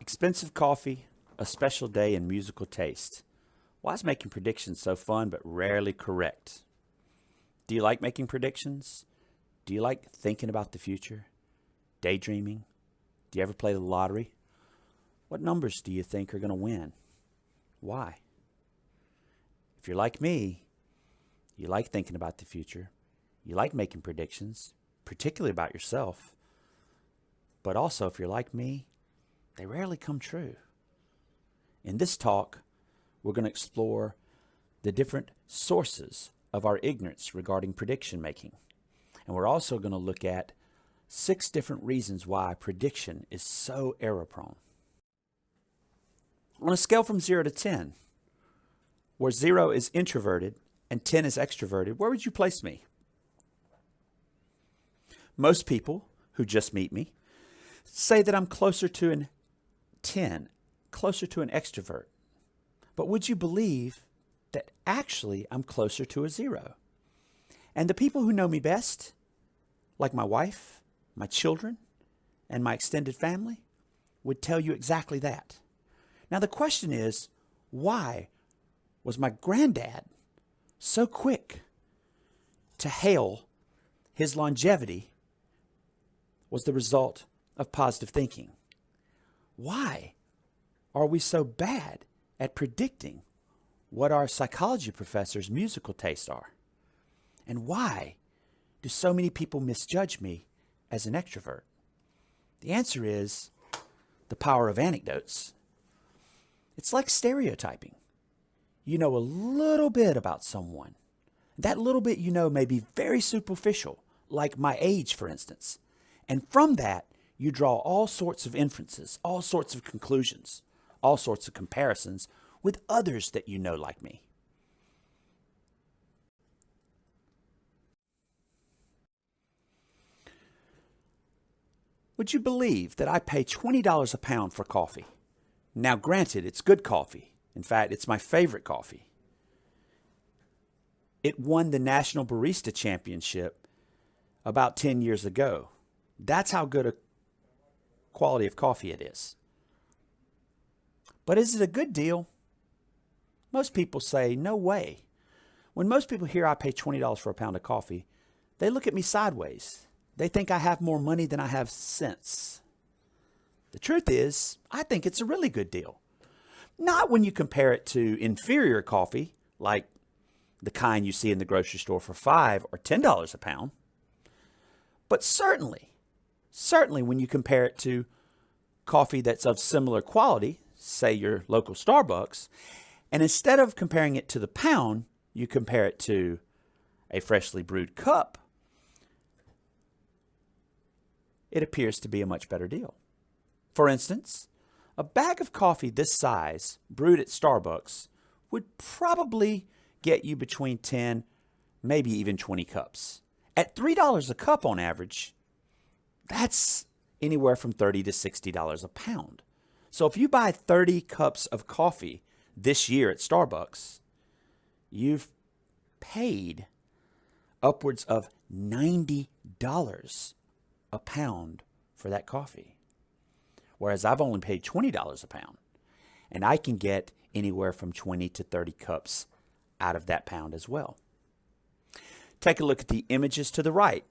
Expensive coffee, a special day, and musical taste. Why is making predictions so fun but rarely correct? Do you like making predictions? Do you like thinking about the future? Daydreaming? Do you ever play the lottery? What numbers do you think are going to win? Why? If you're like me, you like thinking about the future. You like making predictions, particularly about yourself. But also, if you're like me, they rarely come true. In this talk, we're going to explore the different sources of our ignorance regarding prediction making. And we're also going to look at 6 different reasons why prediction is so error-prone. On a scale from 0 to 10, where 0 is introverted and 10 is extroverted, where would you place me? Most people who just meet me say that I'm closer to an 10, closer to an extrovert. But would you believe that actually I'm closer to a 0? And the people who know me best, like my wife, my children, and my extended family, would tell you exactly that. Now the question is, why was my granddad so quick to hail his longevity was the result of positive thinking? Why are we so bad at predicting what our psychology professor's musical tastes are? And why do so many people misjudge me as an extrovert? The answer is the power of anecdotes. It's like stereotyping. You know a little bit about someone. That little bit you know may be very superficial, like my age, for instance. And from that, you draw all sorts of inferences, all sorts of conclusions, all sorts of comparisons with others that you know like me. Would you believe that I pay $20 a pound for coffee? Now, granted, it's good coffee. In fact, it's my favorite coffee. It won the National Barista Championship about 10 years ago. That's how good a quality of coffee it is. But is it a good deal? Most people say, no way. When most people hear I pay $20 for a pound of coffee, they look at me sideways. They think I have more money than I have sense. The truth is, I think it's a really good deal. Not when you compare it to inferior coffee, like the kind you see in the grocery store for $5 or $10 a pound. But certainly when you compare it to coffee that's of similar quality, say your local Starbucks, and instead of comparing it to the pound, you compare it to a freshly brewed cup, it appears to be a much better deal. For instance, a bag of coffee this size, brewed at Starbucks, would probably get you between 10, maybe even 20 cups. At $3 a cup on average, that's anywhere from $30 to $60 a pound. So if you buy 30 cups of coffee this year at Starbucks, you've paid upwards of $90 a pound for that coffee. Whereas I've only paid $20 a pound, and I can get anywhere from 20 to 30 cups out of that pound as well. Take a look at the images to the right.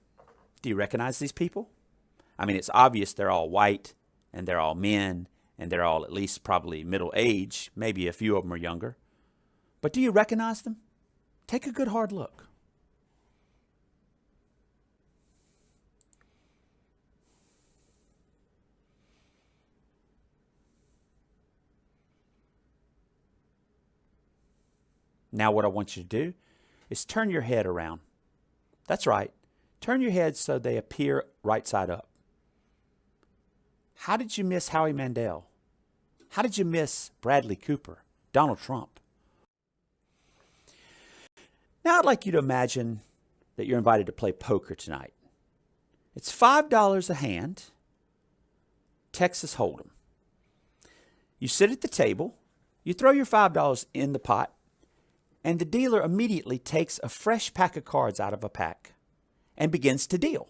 Do you recognize these people? I mean, it's obvious they're all white, and they're all men, and they're all at least probably middle age. Maybe a few of them are younger. But do you recognize them? Take a good hard look. Now what I want you to do is turn your head around. That's right. Turn your head so they appear right side up. How did you miss Howie Mandel? How did you miss Bradley Cooper, Donald Trump? Now I'd like you to imagine that you're invited to play poker tonight. It's $5 a hand, Texas Hold'em. You sit at the table, you throw your $5 in the pot, and the dealer immediately takes a fresh pack of cards out of a pack and begins to deal.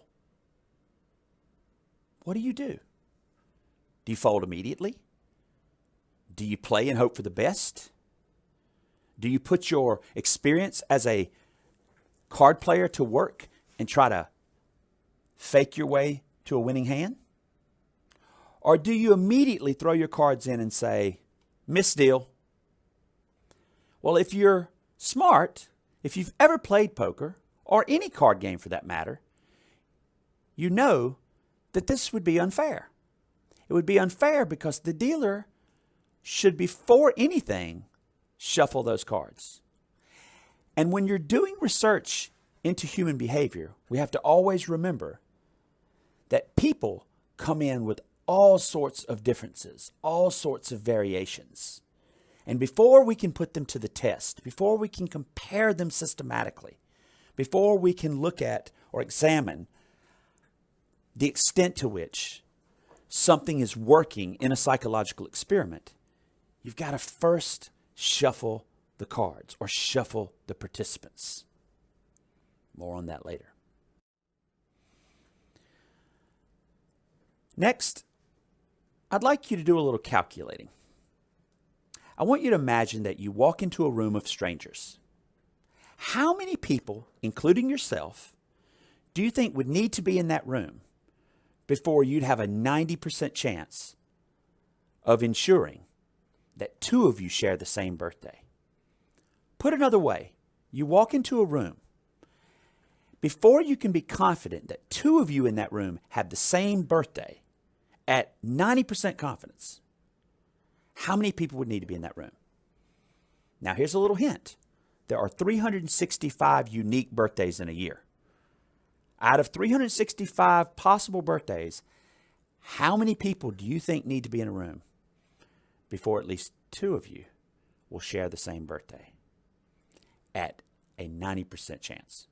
What do? Do you fold immediately? Do you play and hope for the best? Do you put your experience as a card player to work and try to fake your way to a winning hand? Or do you immediately throw your cards in and say, "Miss deal"? Well, if you're smart, if you've ever played poker, or any card game for that matter, you know that this would be unfair. It would be unfair because the dealer should, before anything, shuffle those cards. And when you're doing research into human behavior, we have to always remember that people come in with all sorts of differences, all sorts of variations. And before we can put them to the test, before we can compare them systematically, before we can look at or examine the extent to which something is working in a psychological experiment, you've got to first shuffle the cards or shuffle the participants. More on that later. Next, I'd like you to do a little calculating. I want you to imagine that you walk into a room of strangers. How many people, including yourself, do you think would need to be in that room before you'd have a 90% chance of ensuring that two of you share the same birthday? Put another way, you walk into a room. Before you can be confident that two of you in that room have the same birthday at 90% confidence, how many people would need to be in that room? Now, here's a little hint. There are 365 unique birthdays in a year. Out of 365 possible birthdays, how many people do you think need to be in a room before at least two of you will share the same birthday at a 90% chance?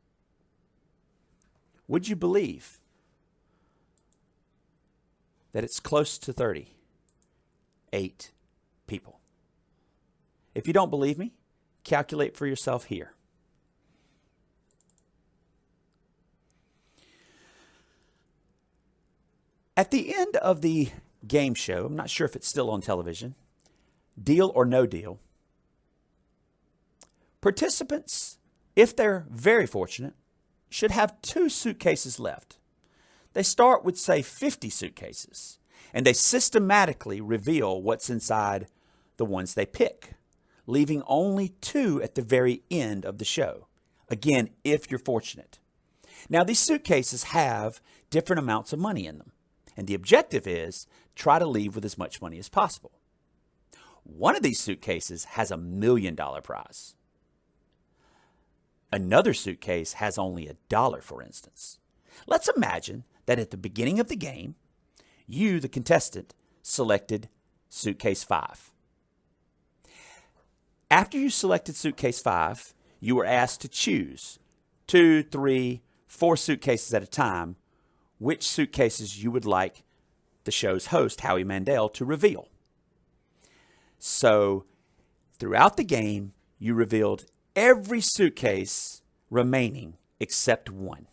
Would you believe that it's close to 38 people? If you don't believe me, calculate for yourself here. At the end of the game show, I'm not sure if it's still on television, Deal or No Deal, participants, if they're very fortunate, should have 2 suitcases left. They start with, say, 50 suitcases, and they systematically reveal what's inside the ones they pick, leaving only 2 at the very end of the show. Again, if you're fortunate. Now, these suitcases have different amounts of money in them, and the objective is try to leave with as much money as possible. One of these suitcases has $1 million prize. Another suitcase has only $1, for instance. Let's imagine that at the beginning of the game, you, the contestant, selected suitcase 5. After you selected suitcase 5, you were asked to choose 2, 3, 4 suitcases at a time which suitcases you would like the show's host, Howie Mandel, to reveal. So, throughout the game, you revealed every suitcase remaining except 1.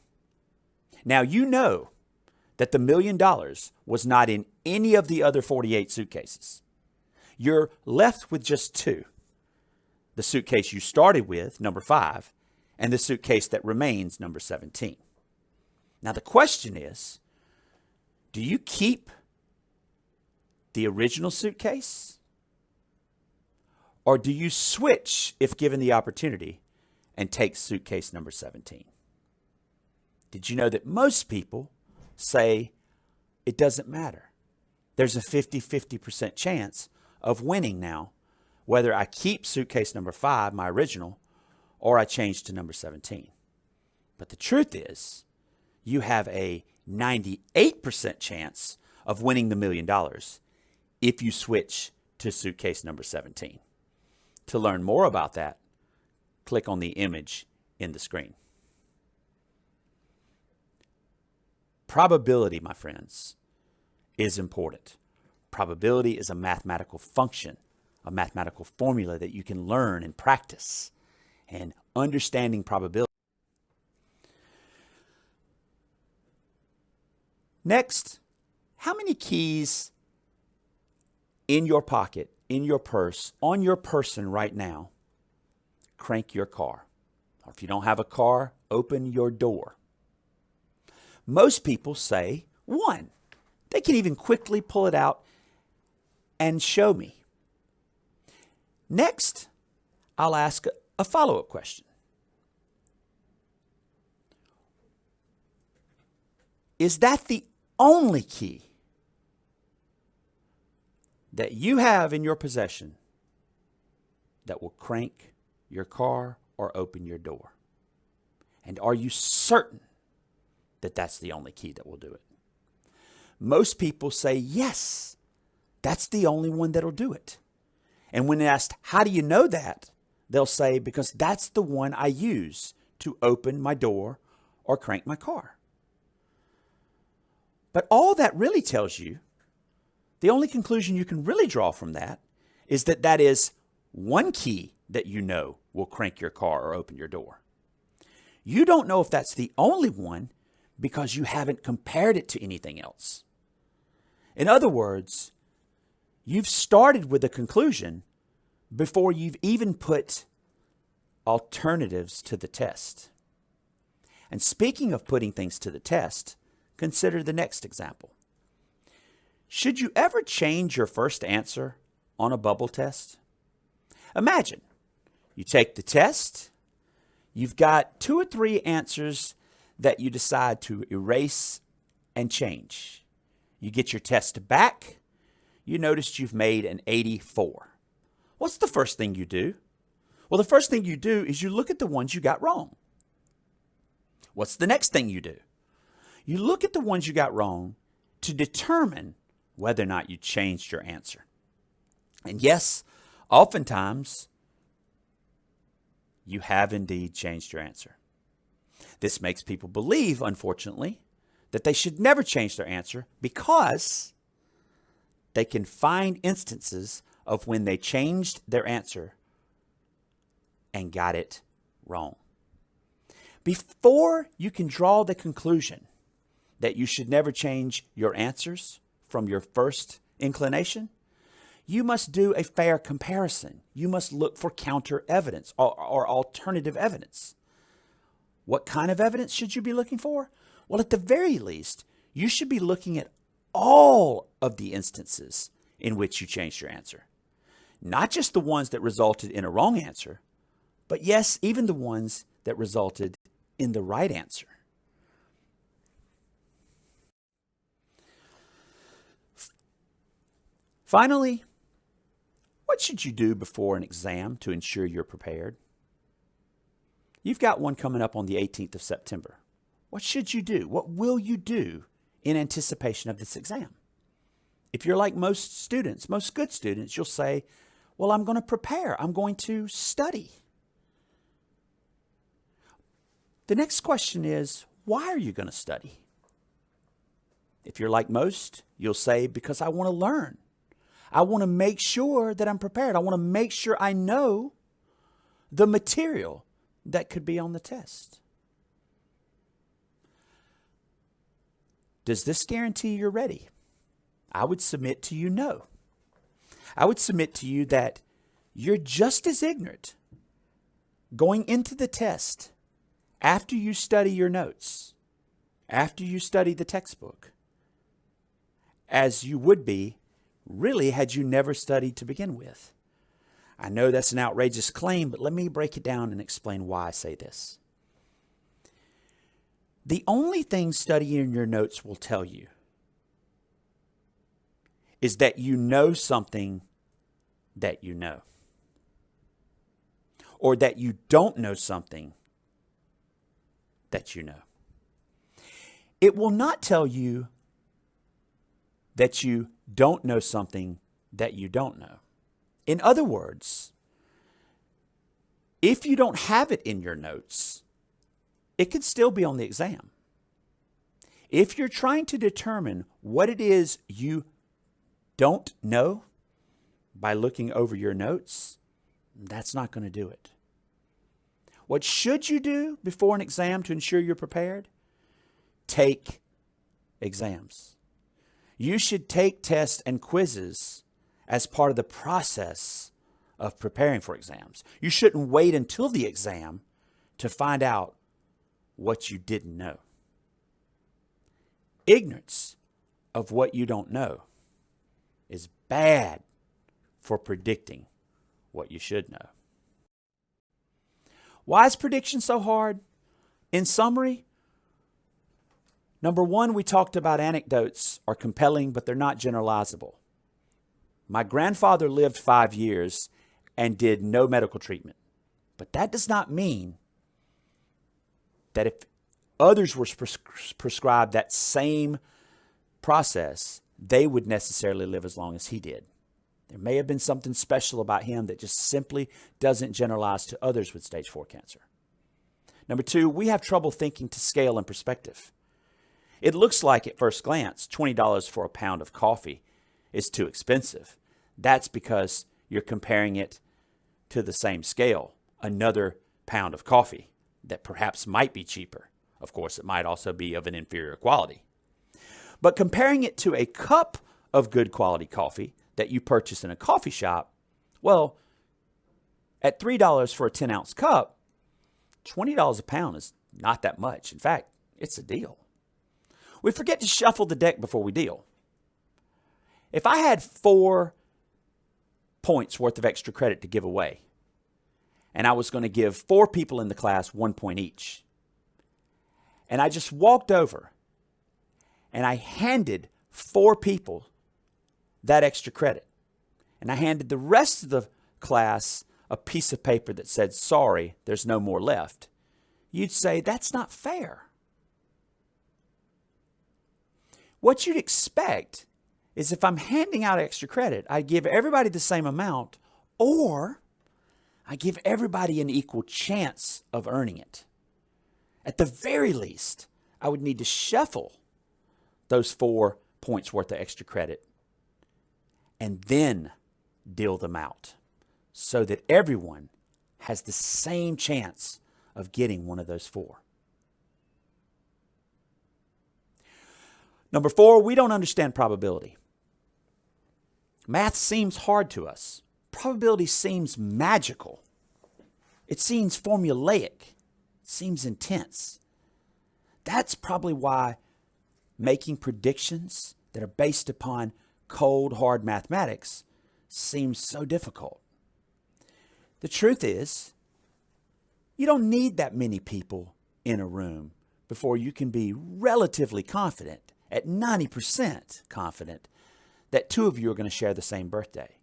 Now, you know that the $1 million was not in any of the other 48 suitcases. You're left with just 2. The suitcase you started with, number 5, and the suitcase that remains, number 17. Now, the question is, do you keep the original suitcase? Or do you switch if given the opportunity and take suitcase number 17? Did you know that most people say it doesn't matter? There's a 50-50% chance of winning now, whether I keep suitcase number 5, my original, or I change to number 17. But the truth is, you have a 98% chance of winning the $1 million if you switch to suitcase number 17. To learn more about that, click on the image in the screen. Probability, my friends, is important. Probability is a mathematical function, a mathematical formula that you can learn and practice. And understanding probability. Next, how many keys in your pocket, in your purse, on your person right now, crank your car. Or if you don't have a car, open your door. Most people say 1. They can even quickly pull it out and show me. Next, I'll ask a follow-up question. Is that the only key that you have in your possession that will crank your car or open your door? And are you certain that that's the only key that will do it? Most people say, yes, that's the only one that'll do it. And when asked, how do you know that? They'll say, because that's the one I use to open my door or crank my car. But all that really tells you, the only conclusion you can really draw from that is that that is one key that you know will crank your car or open your door. You don't know if that's the only one because you haven't compared it to anything else. In other words, you've started with a conclusion before you've even put alternatives to the test. And speaking of putting things to the test, consider the next example. Should you ever change your first answer on a bubble test? Imagine you take the test, you've got 2 or 3 answers that you decide to erase and change. You get your test back, you notice you've made an 84. What's the first thing you do? Well, the first thing you do is you look at the ones you got wrong. What's the next thing you do? You look at the ones you got wrong to determine whether or not you changed your answer. And yes, oftentimes, you have indeed changed your answer. This makes people believe, unfortunately, that they should never change their answer because they can find instances of when they changed their answer and got it wrong. Before you can draw the conclusion that you should never change your answers from your first inclination, you must do a fair comparison. You must look for counter evidence or alternative evidence. What kind of evidence should you be looking for? Well, at the very least, you should be looking at all of the instances in which you changed your answer. Not just the ones that resulted in a wrong answer, but yes, even the ones that resulted in the right answer. Finally, what should you do before an exam to ensure you're prepared? You've got one coming up on the 18th of September. What should you do? What will you do in anticipation of this exam? If you're like most students, most good students, you'll say, well, I'm going to prepare. I'm going to study. The next question is, why are you going to study? If you're like most, you'll say, because I want to learn. I want to make sure that I'm prepared. I want to make sure I know the material that could be on the test. Does this guarantee you're ready? I would submit to you no. I would submit to you that you're just as ignorant going into the test after you study your notes, after you study the textbook, as you would be really had you never studied to begin with. I know that's an outrageous claim, but let me break it down and explain why I say this. The only thing studying your notes will tell you is that you know something that you know, or that you don't know something that you know. It will not tell you that you don't know something that you don't know. In other words, if you don't have it in your notes, it could still be on the exam. If you're trying to determine what it is you don't know by looking over your notes, that's not going to do it. What should you do before an exam to ensure you're prepared? Take exams. You should take tests and quizzes as part of the process of preparing for exams. You shouldn't wait until the exam to find out what you didn't know. Ignorance of what you don't know is bad for predicting what you should know. Why is prediction so hard? In summary, number one, we talked about anecdotes are compelling, but they're not generalizable. My grandfather lived 5 years and did no medical treatment. But that does not mean that if others were prescribed that same process, they would necessarily live as long as he did. There may have been something special about him that just simply doesn't generalize to others with stage 4 cancer. Number two, we have trouble thinking to scale and perspective. It looks like at first glance, $20 for a pound of coffee is too expensive. That's because you're comparing it to the same scale, another pound of coffee that perhaps might be cheaper. Of course, it might also be of an inferior quality. But comparing it to a cup of good quality coffee that you purchase in a coffee shop, well, at $3 for a 10-ounce cup, $20 a pound is not that much. In fact, it's a deal. We forget to shuffle the deck before we deal. If I had 4 points worth of extra credit to give away, and I was going to give 4 people in the class 1 point each, and I just walked over and I handed 4 people that extra credit, and I handed the rest of the class a piece of paper that said, sorry, there's no more left, you'd say, that's not fair. What you'd expect is if I'm handing out extra credit, I give everybody the same amount, or I give everybody an equal chance of earning it. At the very least, I would need to shuffle those 4 points worth of extra credit and then deal them out so that everyone has the same chance of getting one of those 4. Number 4, we don't understand probability. Math seems hard to us. Probability seems magical. It seems formulaic. It seems intense. That's probably why making predictions that are based upon cold, hard mathematics seems so difficult. The truth is, you don't need that many people in a room before you can be relatively confident, at 90% confident, that 2 of you are going to share the same birthday.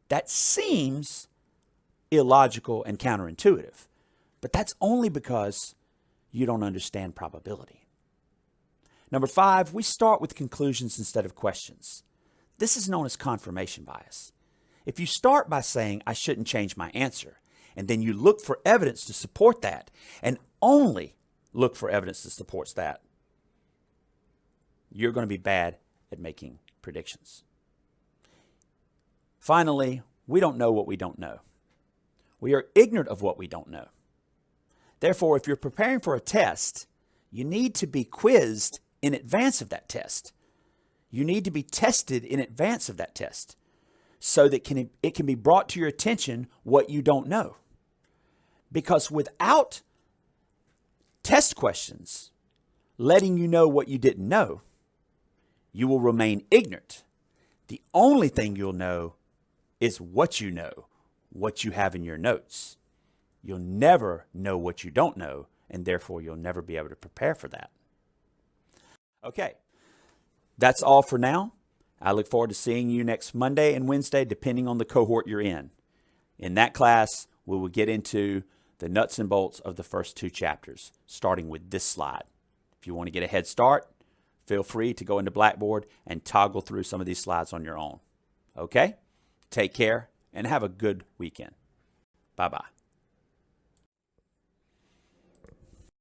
That seems illogical and counterintuitive, but that's only because you don't understand probability. Number 5, we start with conclusions instead of questions. This is known as confirmation bias. If you start by saying, I shouldn't change my answer, and then you look for evidence to support that, and only look for evidence that supports that, you're going to be bad at making predictions. Finally, we don't know what we don't know. We are ignorant of what we don't know. Therefore, if you're preparing for a test, you need to be quizzed in advance of that test. You need to be tested in advance of that test so that it can be brought to your attention what you don't know. Because without test questions letting you know what you didn't know, you will remain ignorant. The only thing you'll know is what you know, what you have in your notes. You'll never know what you don't know, and therefore you'll never be able to prepare for that. Okay, that's all for now. I look forward to seeing you next Monday and Wednesday, depending on the cohort you're in. In that class, we will get into the nuts and bolts of the first 2 chapters, starting with this slide. If you want to get a head start, feel free to go into Blackboard and toggle through some of these slides on your own. Okay? Take care and have a good weekend. Bye-bye.